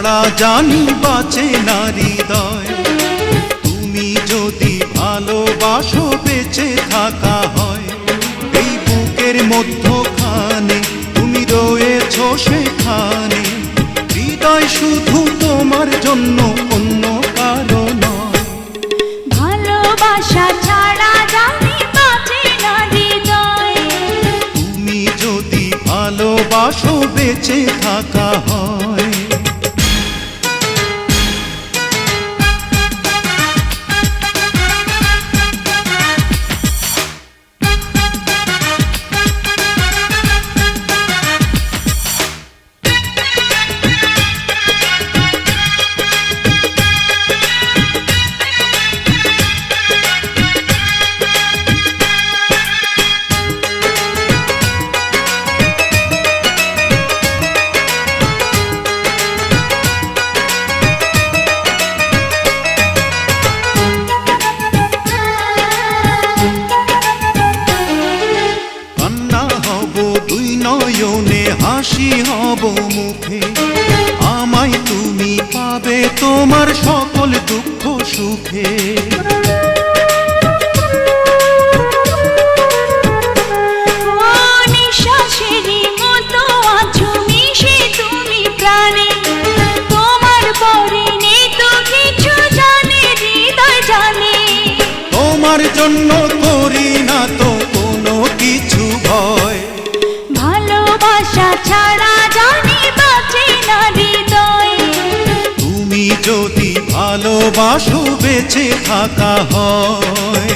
ছাড়া জানি বাঁচে না হৃদয়। তুমি যদি ভালোবাসো বেঁচে থাকা হয়, এই বুকের মধ্যখানে তুমি রয়েছো সেখানে। হৃদয় শুধু তোমার জন্য, অন্য কারো নয়। ভালোবাসা ছাড়া জানি বাঁচে না হৃদয়। তুমি যদি ভালোবাসো বেঁচে থাকা হয়। নয়নে হাসি হব মুখে, আমায় তুমি পাবে তোমার সকল দুঃখ সুখে। নিঃশ্বাসেরই মতো আছো মিশে তুমি প্রাণে, তোমার পরে নেই তো কিছু জানে হৃদয় জানে। তোমার জন্য করি না তো কোনো কিছু ভয়। ভালোবাসা ছাড়া জানি বাঁচে না হৃদয়। তুমি যদি ভালোবাসো বেঁচে থাকা হয়।